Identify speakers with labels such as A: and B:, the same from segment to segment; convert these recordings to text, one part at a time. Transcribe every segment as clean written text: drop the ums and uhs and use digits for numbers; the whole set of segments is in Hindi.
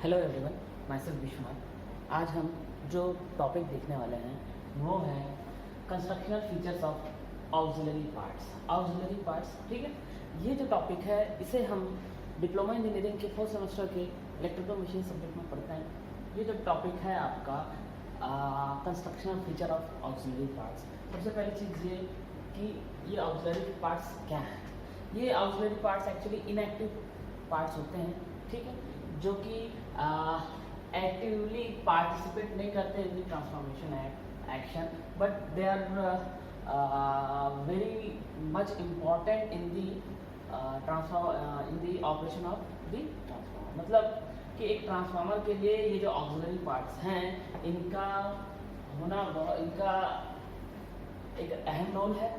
A: Hello everyone, my self Vishwanath. आज हम जो टॉपिक देखने वाले हैं वो है constructional features of auxiliary parts. Auxiliary parts, ठीक है। ये जो टॉपिक है इसे हम डिप्लोमा इंजीनियरिंग के 4th सेमेस्टर के इलेक्ट्रिकल मशीन सब्जेक्ट में पढ़ते हैं। ये जो टॉपिक है आपका constructional feature of auxiliary parts. सबसे पहली चीज़ ये कि ये ऑक्सिलरी पार्ट्स क्या हैं। ये auxiliary parts actually inactive parts होते हैं, ठीक है, जो कि एक्टिवली पार्टिसिपेट नहीं करते in the transformation action, but they are very much important in the in the operation of the transformer. मतलब कि एक ट्रांसफार्मर के लिए ये जो ऑक्सिलरी पार्ट्स हैं इनका होना इनका एक अहम रोल है,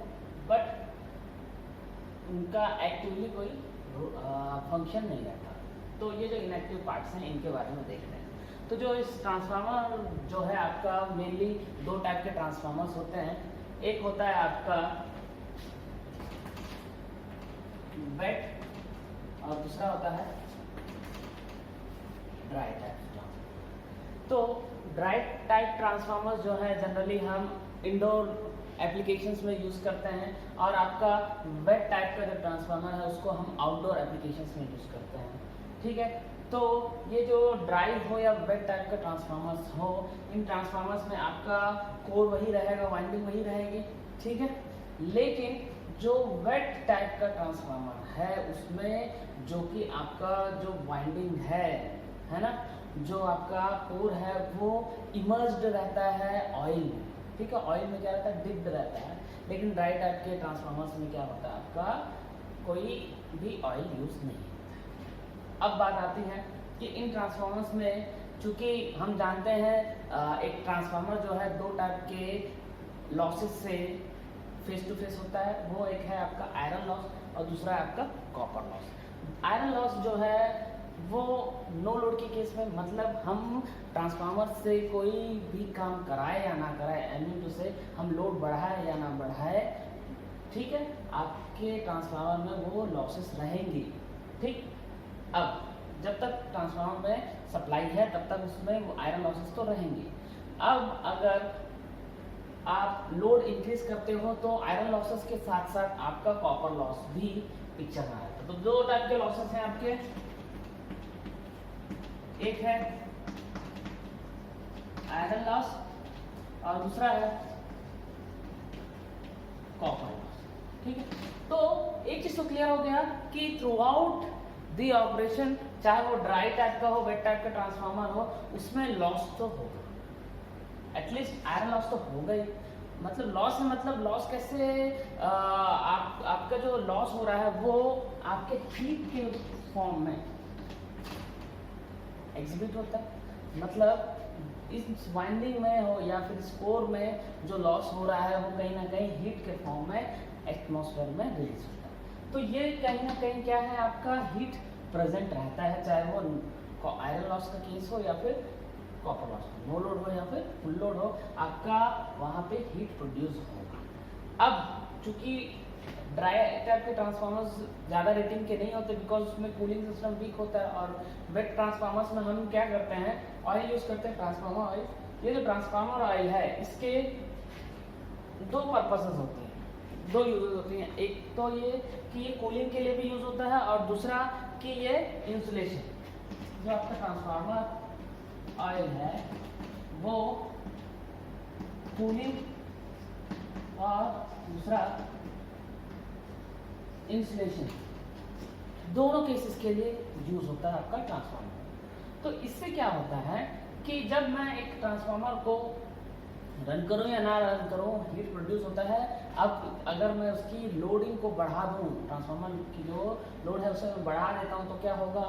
A: बट उनका एक्टिवली कोई फंक्शन नहीं रहता। तो ये जो इनएक्टिव पार्ट्स हैं इनके बारे में देख रहे हैं। तो जो इस ट्रांसफार्मर जो है आपका मेनली दो टाइप के ट्रांसफार्मर्स होते हैं। एक होता है आपका वेट और दूसरा होता है ड्राई टाइप। तो ड्राई टाइप ट्रांसफार्मर्स जो है जनरली हम इंडोर एप्लीकेशंस में यूज़ करते हैं, और आपका वेट टाइप का जो ट्रांसफार्मर है उसको हम आउटडोर एप्लीकेशंस में यूज़ करते हैं, ठीक है। तो ये जो ड्राई हो या वेट टाइप का ट्रांसफार्मर्स हो, इन ट्रांसफार्मर्स में आपका कोर वही रहेगा, वाइंडिंग वही रहेगी, ठीक है। लेकिन जो वेट टाइप का ट्रांसफार्मर है उसमें जो कि आपका जो वाइंडिंग है ना, जो आपका कोर है वो इमर्स्ड रहता है ऑयल में, ठीक है। ऑयल में क्या रहता है, डिप्ड रहता है। लेकिन ड्राई टाइप के ट्रांसफार्मर्स में क्या होता है, आपका कोई भी ऑयल यूज़ नहीं होता। अब बात आती है कि इन ट्रांसफार्मर्स में चूंकि हम जानते हैं एक ट्रांसफार्मर जो है दो टाइप के लॉसेस से फेस टू फेस होता है। वो एक है आपका आयरन लॉस और दूसरा है आपका कॉपर लॉस। आयरन लॉस जो है वो नो लोड के केस में, मतलब हम ट्रांसफार्मर से कोई भी काम कराए या ना कराए, आई मीन टू से हम लोड बढ़ाए या ना बढ़ाए, ठीक है, आपके ट्रांसफार्मर में वो लॉसेस रहेंगी, ठीक। अब जब तक ट्रांसफार्मर में सप्लाई है तब तक उसमें वो आयरन लॉसेस तो रहेंगी। अब अगर आप लोड इंक्रीज करते हो तो आयरन लॉसेस के साथ साथ आपका कॉपर लॉस भी पिक्चर में आएगा। तो दो टाइप के लॉसेस हैं आपके, एक है आयरन लॉस और दूसरा है कॉपर लॉस, ठीक है। तो एक चीज तो क्लियर हो गया कि थ्रू आउट दी ऑपरेशन, चाहे वो ड्राई टाइप का हो, वेट टाइप का ट्रांसफार्मर हो, उसमें लॉस तो होगा, एटलीस्ट आयरन लॉस तो होगा ही। मतलब लॉस है, मतलब लॉस कैसे, आपका जो लॉस हो रहा है वो आपके हीट के फॉर्म में एग्जिबिट होता है। मतलब इस वाइंडिंग में हो या फिर इस कोर में जो लॉस हो रहा है वो कहीं ना कहीं हीट के फॉर्म में एटमॉस्फेयर में रिलीज होता है। तो ये कहीं ना कहीं क्या है, आपका हीट प्रेजेंट रहता है, चाहे वो आयरन लॉस का केस हो या फिर कॉपर लॉस हो, नो लोड हो या फिर फुल लोड हो, आपका वहाँ पे हीट प्रोड्यूस होगा। अब चूंकि ड्राई टाइप के ट्रांसफार्मर्स ज़्यादा रेटिंग के नहीं होते बिकॉज उसमें कूलिंग सिस्टम वीक होता है, और वेट ट्रांसफार्मर्स में हम क्या करते हैं, ऑयल यूज़ करते हैं, ट्रांसफार्मर ऑयल। ये जो ट्रांसफार्मर ऑयल है इसके दो पर्पसेस होते हैं, दो यूजेस होती हैं। एक तो ये कि ये कूलिंग के लिए भी यूज़ होता है, और दूसरा कि ये इंसुलेशन, जो आपका ट्रांसफार्मर ऑयल है वो कूलिंग और दूसरा इंसुलेशन, दोनों केसेस के लिए यूज होता है आपका ट्रांसफार्मर। तो इससे क्या होता है कि जब मैं एक ट्रांसफार्मर को रन करूं या ना रन करूं, हीट प्रोड्यूस होता है। अब अगर मैं उसकी लोडिंग को बढ़ा दूं, ट्रांसफार्मर की जो लोड है उसे मैं बढ़ा देता हूं, तो क्या होगा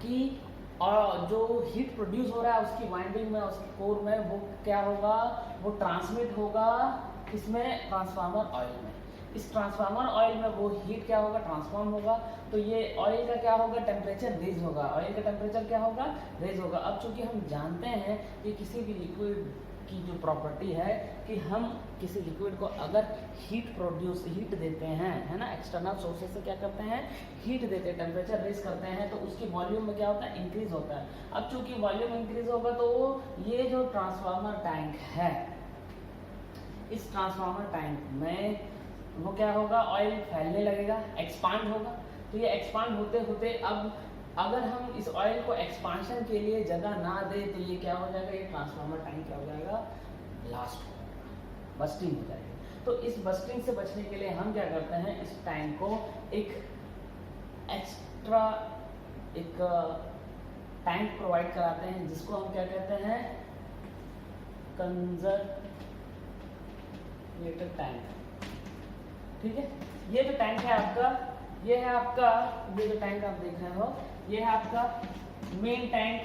A: कि और जो हीट प्रोड्यूस हो रहा है उसकी वाइंडिंग में, उसकी कोर में, वो क्या होगा, वो ट्रांसमिट होगा किसमें, ट्रांसफार्मर ऑयल में। इस ट्रांसफार्मर ऑयल में वो हीट क्या होगा, ट्रांसफॉर्म होगा। तो ये ऑयल का क्या होगा, टेम्परेचर रेज होगा, ऑयल का टेम्परेचर क्या होगा, रेज होगा। अब चूंकि हम जानते हैं कि किसी भी लिक्विड की जो प्रॉपर्टी है कि हम किसी लिक्विड को अगर हीट देते हैं, है ना, एक्सटर्नल सोर्सेज से क्या करते हैं, हीट देते हैं, टेम्परेचर रेज करते हैं, तो उसकी वॉल्यूम में क्या होता है, इंक्रीज होता है। अब चूंकि वॉल्यूम इंक्रीज होगा तो ये जो ट्रांसफार्मर टैंक है, इस ट्रांसफार्मर टैंक में वो क्या होगा, ऑयल फैलने लगेगा, एक्सपांड होगा। तो ये एक्सपांड होते होते अब अगर हम इस ऑयल को एक्सपांशन के लिए जगह ना दे तो ये क्या हो जाएगा, ये ट्रांसफार्मर टैंक क्या हो जाएगा, ब्लास्ट हो जाएगा, बस्टिंग हो जाएगी। तो इस बस्टिंग से बचने के लिए हम क्या करते हैं, इस टैंक को एक एक्स्ट्रा एक टैंक प्रोवाइड कराते हैं, जिसको हम क्या कहते हैं, कंजर्वेटर टैंक। ठीक है, ये जो टैंक है आपका, ये है आपका, ये जो टैंक आप देख रहे हो, ये है आपका मेन टैंक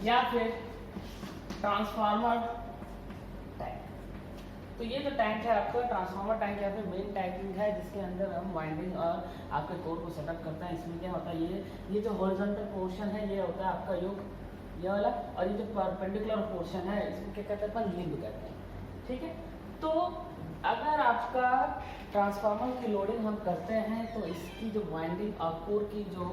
A: या फिर ट्रांसफार्मर टैंक। तो ये जो टैंक है आपका ट्रांसफार्मर टैंक या फिर मेन टैंकिंग है, जिसके अंदर हम वाइंडिंग और आपके कोर को सेटअप करते हैं। इसमें क्या होता है, ये जो हॉरिजॉन्टल पोर्शन है ये होता है आपका योग, ये वाला, और ये जो परपेंडिकुलर पोर्शन है इसको क्या कहते हैं, अपन लिंब कहते हैं। ठीक है, तो अगर आपका ट्रांसफार्मर की लोडिंग हम करते हैं तो इसकी जो वाइंडिंग और कोर की जो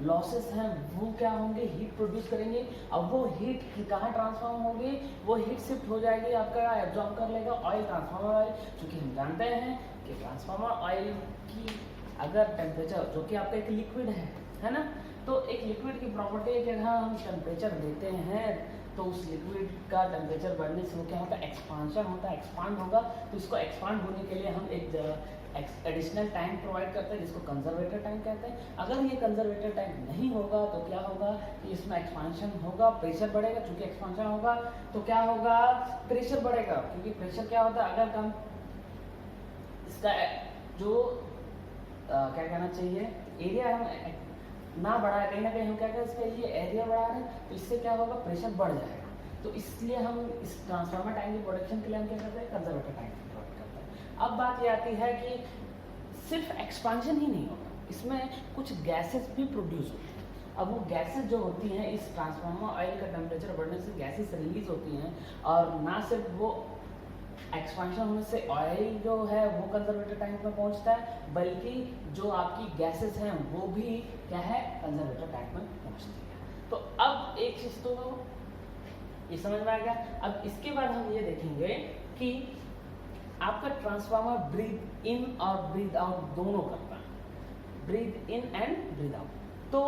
A: लॉसेस हैं वो क्या होंगे, हीट प्रोड्यूस करेंगे। अब वो हीट कहाँ ट्रांसफॉर्म होगी, वो हीट शिफ्ट हो जाएगी, आपका एब्जॉर्ब कर लेगा ऑयल, ट्रांसफार्मर ऑयल। क्योंकि हम जानते हैं कि ट्रांसफार्मर ऑयल की अगर टेम्परेचर, जो कि आपका एक लिक्विड है ना, तो एक लिक्विड की प्रॉपर्टी है कि अगर हम टेम्परेचर देते हैं तो उस लिक्विड का टेम्परेचर बढ़ने से वो क्या होता है, एक्सपांशन होता है, एक्सपांड होगा। तो इसको एक्सपांड होने के लिए हम एक एडिशनल टैंक प्रोवाइड करते हैं, जिसको कंजर्वेटर टैंक कहते हैं। अगर ये कंजर्वेटर टैंक नहीं होगा तो क्या होगा कि इसमें एक्सपांशन होगा, प्रेशर बढ़ेगा। चूंकि एक्सपांशन होगा तो क्या होगा, प्रेशर बढ़ेगा। क्योंकि प्रेशर क्या होता है, अगर हम इसका जो क्या कहना चाहिए, एरिया हम ना बढ़ाए, कहीं ना कहीं हम क्या करें, इसका ये एरिया बढ़ा रहे हैं, तो इससे क्या होगा, प्रेशर बढ़ जाएगा। तो इसलिए हम इस ट्रांसफार्मर टैंक की प्रोडक्शन के लिए हम क्या करते हैं, कंजर्वेटर टैंक प्रोवाइड करते हैं। अब बात ये आती है कि सिर्फ एक्सपांशन ही नहीं होता, इसमें कुछ गैसेस भी प्रोड्यूस होती हैं। अब वो गैसेस जो होती हैं, इस ट्रांसफार्मर ऑयल का टेम्परेचर बढ़ने से गैसेस रिलीज होती हैं, और ना सिर्फ वो एक्सपांशन होने से ऑयल जो है वो कंजर्वेटर टैंक में पहुंचता है, बल्कि जो आपकी गैसेस हैं वो भी क्या है, कंजर्वेटर टैंक में पहुंचती है। तो अब एक चीज तो ये समझ में आ गया। अब इसके बाद हम ये देखेंगे कि आपका ट्रांसफार्मर ब्रीथ इन और ब्रीथ आउट दोनों करता है, breathe in and breathe out. तो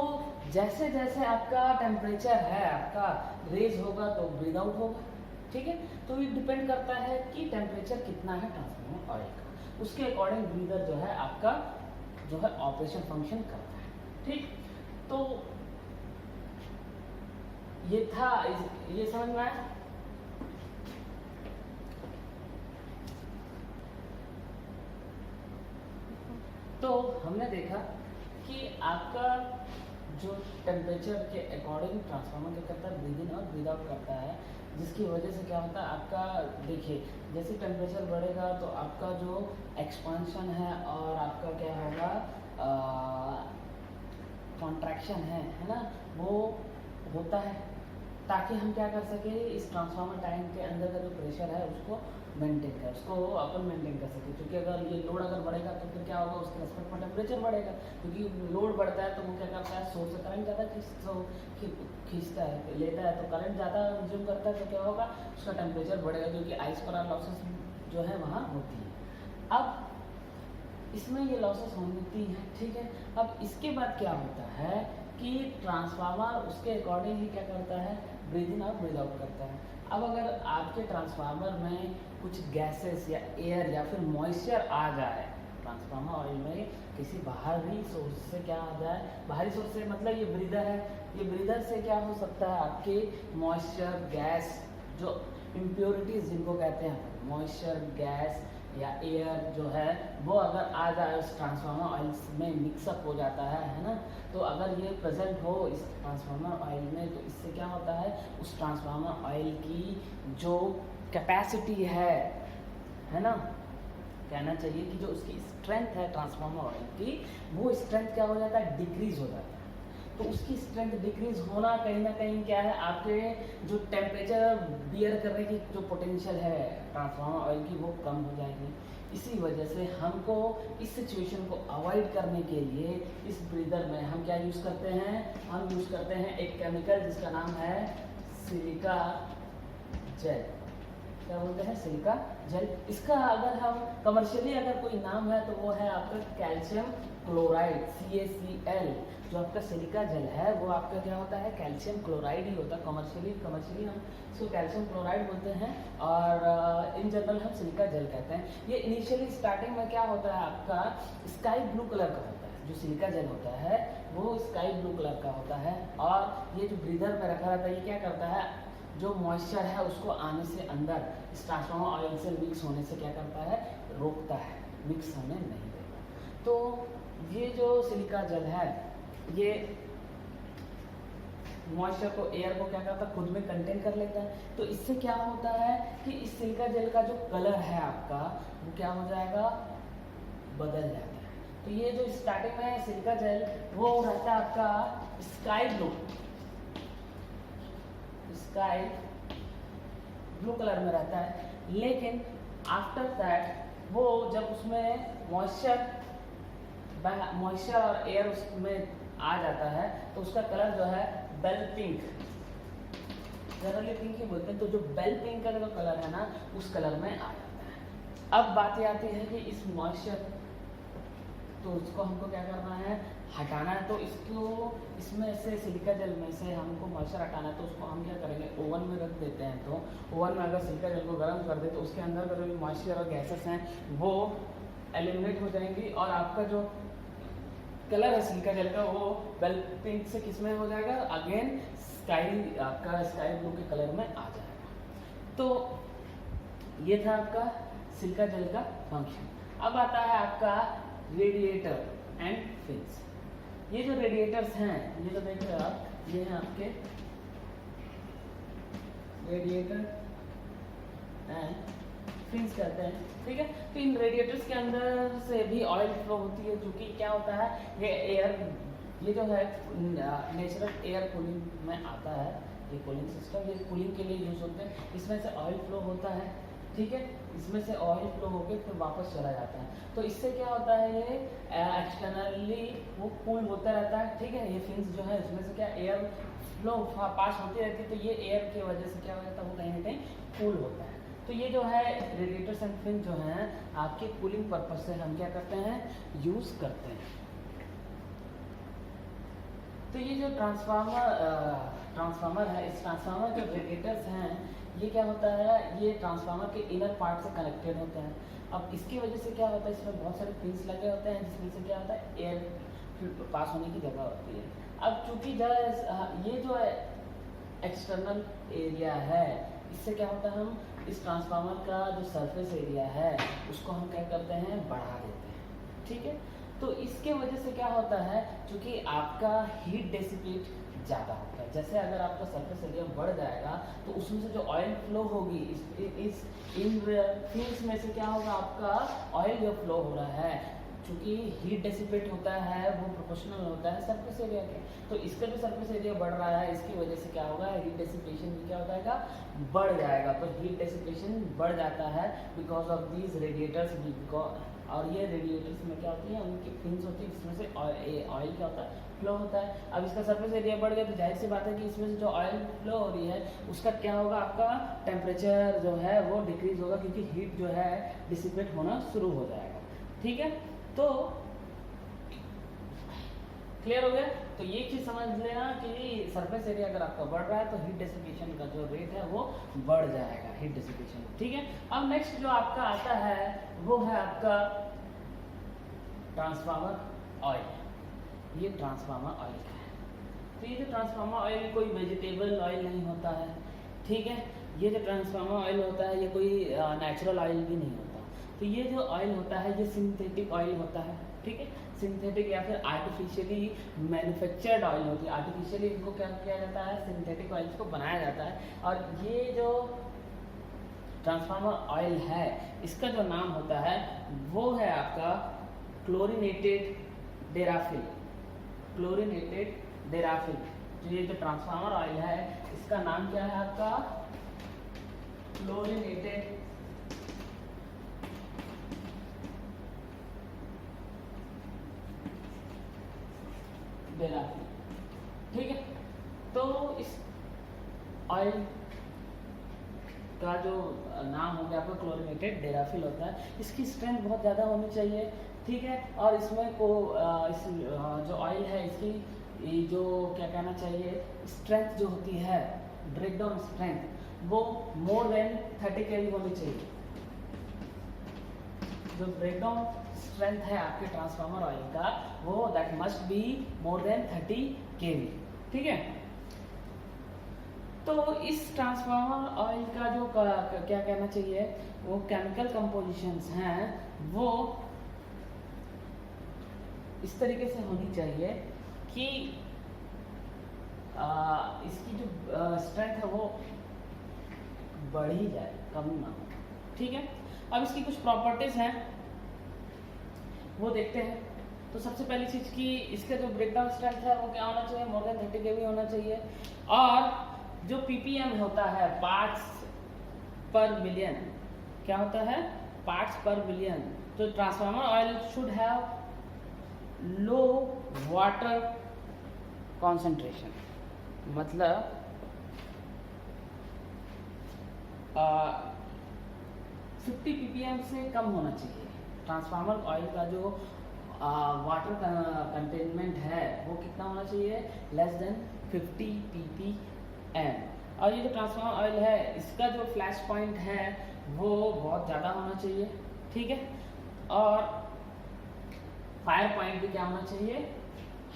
A: जैसे जैसे आपका टेम्परेचर है आपका रेज होगा तो ब्रीथ आउट होगा। ठीक है, तो ये डिपेंड करता है कि टेम्परेचर कितना है ट्रांसफार्मर ऑयल का, उसके अकॉर्डिंग ब्रीदर जो है आपका जो है ऑपरेशन फंक्शन करता है। ठीक, तो ये था, ये समझ में आया। तो हमने देखा कि आपका जो टेम्परेचर के अकॉर्डिंग ट्रांसफार्मर क्या करता है, ब्रीथ इन और ब्रीथ आउट करता है, जिसकी वजह से क्या होता है आपका, देखिए जैसे टेम्परेचर बढ़ेगा तो आपका जो एक्सपांशन है और आपका क्या होगा, कॉन्ट्रैक्शन है ना, वो होता है, ताकि हम क्या कर सके, इस ट्रांसफार्मर टैंक के अंदर का जो प्रेशर है उसको मेंटेन कर, उसको अपन मेंटेन कर सके। क्योंकि अगर ये लोड अगर बढ़ेगा तो फिर क्या होगा, उसके रेस्पेक्ट में टेम्परेचर बढ़ेगा। क्योंकि लोड बढ़ता है तो वो क्या करता है, सोर्स से करंट ज़्यादा खींचता है, लेता है, तो करंट ज़्यादा कंज्यूम करता है, तो क्या होगा, उसका टेम्परेचर बढ़ेगा, क्योंकि आइस पर लॉसेस जो है वहाँ होती है। अब इसमें ये लॉसेस होती है। ठीक है, अब इसके बाद क्या होता है कि ट्रांसफार्मर उसके अकॉर्डिंग ही क्या करता है, ब्रीथ इन और ब्रीथ आउट करता है। अब अगर आपके ट्रांसफार्मर में कुछ गैसेस या एयर या फिर मॉइस्चर आ जाए, ट्रांसफार्मर ऑयल में किसी बाहरी सोर्स से क्या आ जाए, बाहरी सोर्स से मतलब ये ब्रीदर है, ये ब्रीदर से क्या हो सकता है, आपके मॉइस्चर, गैस, जो इम्प्योरिटीज जिनको कहते हैं, मॉइस्चर, गैस या एयर जो है वो अगर आ जाए उस ट्रांसफार्मर ऑयल में मिक्सअप हो जाता है ना, तो अगर ये प्रेजेंट हो इस ट्रांसफार्मर ऑयल में, तो इससे क्या होता है, उस ट्रांसफार्मर ऑयल की जो कैपेसिटी है ना, कहना चाहिए कि जो उसकी स्ट्रेंथ है ट्रांसफार्मर ऑयल की, वो स्ट्रेंथ क्या हो जाता है, डिक्रीज हो जाता है। तो उसकी स्ट्रेंथ डिक्रीज होना कहीं ना कहीं क्या है, आपके जो टेम्परेचर बियर करने की जो पोटेंशियल है ट्रांसफार्मर ऑयल की वो कम हो जाएगी। इसी वजह से हमको इस सिचुएशन को अवॉइड करने के लिए इस ब्रीदर में हम क्या यूज़ करते हैं, हम यूज़ करते हैं एक केमिकल जिसका नाम है सिलिका जेल। क्या बोलते हैं, सिलिका जेल। इसका अगर हम कमर्शियली अगर कोई नाम है तो वो है आपका कैल्शियम क्लोराइड, CaCl। जो आपका सिलिका जेल है वो आपका क्या होता है, कैल्शियम क्लोराइड ही होता है। कमर्शियली हम इसको कैल्शियम क्लोराइड बोलते हैं और इन जनरल हम सिलिका जेल कहते हैं। ये इनिशियली स्टार्टिंग में क्या होता है, आपका स्काई ब्लू कलर का होता है। जो सिलिका जेल होता है वो स्काई ब्लू कलर का होता है और ये जो ब्रीदर में रखा रहता है ये क्या करता है, जो मॉइस्चर है उसको आने से अंदर इस ट्रांसफार्मर ऑयल से मिक्स होने से क्या करता है, रोकता है, मिक्स होने नहीं देता। तो ये जो सिलिका जेल है ये मॉइस्चर को, एयर को क्या करता है, खुद में कंटेन कर लेता है। तो इससे क्या होता है कि इस सिलिका जेल का जो कलर है आपका वो क्या हो जाएगा, बदल जाता है। तो ये जो स्टार्टिंग में सिलिका जेल वो रहता है आपका स्काई ब्लू कलर में रहता है, लेकिन आफ्टर दैट वो जब उसमें मॉइस्चर और एयर उसमें आ जाता है तो उसका कलर जो है बेल पिंक, जनरली पिंक ही बोलते हैं। तो जो बेल पिंक का जो कलर है ना उस कलर में आ जाता है। अब बात ये आती है कि इस मॉइस्चर, तो उसको हमको क्या करना है, हटाना है। तो इसको इसमें से सिलिका जेल में से हमको मॉइस्चर हटाना है। तो उसको हम क्या करेंगे, ओवन में रख देते हैं। तो ओवन में अगर सिलिका जेल को गर्म कर दे तो उसके अंदर का जो मॉइस्चर और गैसेस हैं वो एलिमिनेट हो जाएंगी और आपका जो कलर है सिलिका जेल का वो बेल पिंक से किस में हो जाएगा, अगेन स्काई ब्लू के कलर में आ जाएगा। तो ये था आपका सिलिका जेल का फंक्शन। अब आता है आपका रेडिएटर एंड फिन्स। ये जो रेडिएटर्स हैं, ये जो देख रहे हो आप, ये हैं आपके रेडिएटर एंड फिन्स कहते हैं, ठीक है। तो इन रेडिएटर्स के अंदर से भी ऑयल फ्लो होती है, क्योंकि क्या होता है, ये एयर, ये जो है नेचुरल एयर कूलिंग में आता है। ये कूलिंग सिस्टम, ये कूलिंग के लिए यूज होते हैं। इसमें से ऑयल फ्लो होता है, ठीक है। इसमें से ऑयल फ्लो होकर फिर वापस चला जाता है। तो इससे क्या होता है, ये एक्सटर्नली वो कूल होता रहता है, ठीक है। ये फिन्स जो है इसमें से क्या एयर फ्लो पास होती रहती है। तो ये एयर की वजह से क्या हो जाता है, वो कहीं ना कहीं कूल होता है। तो ये जो है रेडिएटर्स एंड फिन जो हैं आपके कूलिंग पर्पज से हम क्या करते हैं, यूज करते हैं। तो ये जो ट्रांसफार्मर है, इस ट्रांसफार्मर के रेडिएटर्स हैं, ये क्या होता है, ये ट्रांसफार्मर के इनर पार्ट से कनेक्टेड होते हैं। अब इसकी वजह से क्या होता है, इसमें बहुत सारे पिंस लगे होते हैं जिसमें से क्या होता है, एयर पास होने की जगह होती है। अब चूंकि ये जो एक्सटर्नल एरिया है, इससे क्या होता है, हम इस ट्रांसफार्मर का जो सरफेस एरिया है उसको हम क्या करते हैं, बढ़ा देते हैं, ठीक है। तो इसके वजह से क्या होता है, क्योंकि आपका हीट डेसिपेट ज़्यादा होता है। जैसे अगर आपका सरफेस एरिया बढ़ जाएगा तो उसमें से जो ऑयल फ्लो होगी इन फिन्स में से क्या होगा, आपका ऑयल जो फ्लो हो रहा है, चूँकि हीट डेसिपेट होता है वो प्रोपोर्शनल होता है सरफेस एरिया के। तो इसका जो सरफेस एरिया बढ़ रहा है इसकी वजह से क्या होगा, हीट डेसिपेशन भी क्या हो जाएगा, बढ़ जाएगा। तो हीट डेसिपेशन बढ़ जाता है बिकॉज ऑफ दीज रेडिएटर्स। और ये रेडिएटर्स में क्या होती है, उनकी फिन्स होती है जिसमें से ऑयल क्या होता है, फ्लो होता है। अब इसका सरफेस एरिया बढ़ गया तो जाहिर सी बात है कि इसमें से जो ऑयल फ्लो हो रही है उसका क्या होगा, आपका टेम्परेचर जो है वो डिक्रीज होगा, क्योंकि हीट जो है डिसिपेट होना शुरू हो जाएगा, ठीक है। तो क्लियर हो गया। तो ये चीज समझ लेना कि सरफेस एरिया अगर आपका बढ़ रहा है तो हीट डेसिपेशन का जो रेट है वो बढ़ जाएगा, हीट डेसिपेशन, ठीक है। अब नेक्स्ट जो आपका आता है वो है आपका ट्रांसफार्मर ऑयल। ये ट्रांसफार्मर ऑयल का है। तो ये जो ट्रांसफार्मर ऑयल कोई वेजिटेबल ऑयल नहीं होता है, ठीक है। ये जो ट्रांसफार्मर ऑयल होता है ये कोई नेचुरल ऑयल भी नहीं होता। तो ये जो ऑयल होता है ये सिंथेटिक ऑयल होता है, ठीक है। सिंथेटिक या फिर आर्टिफिशियली मैन्युफैक्चर्ड ऑयल होती है। आर्टिफिशियली इनको क्या किया जाता है, सिंथेटिक ऑयल्स को बनाया जाता है। और ये जो ट्रांसफार्मर ऑयल है इसका जो नाम होता है वो है आपका क्लोरीनेटेड डेराफिल। क्लोरीनेटेड डेराफिल। जो ये जो ट्रांसफार्मर ऑयल है इसका नाम क्या है आपका? क्लोरीनेटेड डेराफिल। ठीक है, तो इस ऑयल का जो नाम हो गया आपका क्लोरीनेटेड डेराफिल होता है। इसकी स्ट्रेंथ बहुत ज़्यादा होनी चाहिए, ठीक है। और इसमें को इस जो ऑयल है इसकी ये जो क्या कहना चाहिए स्ट्रेंथ जो होती है, ब्रेकडाउन स्ट्रेंथ, वो मोर देन 30 kV होनी चाहिए। जो ब्रेकडाउन स्ट्रेंथ है आपके ट्रांसफार्मर ऑयल का वो that must be more than 30 kV, ठीक है। तो इस ट्रांसफार्मर ऑयल का जो क्या कहना चाहिए वो केमिकल कंपोजिशंस हैं वो इस तरीके से होनी चाहिए कि इसकी जो स्ट्रेंथ है वो बढ़ ही जाए, कम ना हो, ठीक है। अब इसकी कुछ प्रॉपर्टीज हैं वो देखते हैं। तो सबसे पहली चीज कि इसका जो ब्रेकडाउन स्ट्रेंथ है वो क्या होना चाहिए? मोर देन 30 kV होना चाहिए। और जो ppm होता है पार्ट्स पर मिलियन, क्या होता है? पार्ट्स पर मिलियन। तो transformer oil should have low water concentration, मतलब 50 ppm से कम होना चाहिए। ट्रांसफार्मर ऑयल का जो वाटर कंटेनमेंट है वो कितना होना चाहिए? Less than 50 ppm। और ये जो ट्रांसफार्मर ऑयल है इसका जो फ्लैश पॉइंट है वो बहुत ज़्यादा होना चाहिए, ठीक है। और फायर पॉइंट भी क्या होना चाहिए?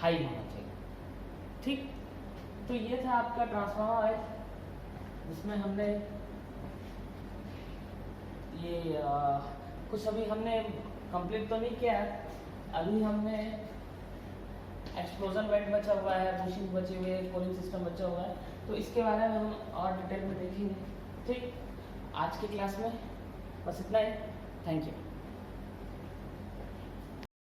A: हाई होना चाहिए, ठीक। तो ये था आपका ट्रांसफार्मर ऑयल जिसमें हमने ये कुछ अभी हमने कंप्लीट तो नहीं किया, अभी हमने एक्सप्लोजन वेट बचा हुआ है, बुशिंग बचे हुए, कूलिंग सिस्टम बचा हुआ है, तो इसके बारे में हम और डिटेल में देखेंगे, ठीक। आज की क्लास में बस इतना ही। Thank you.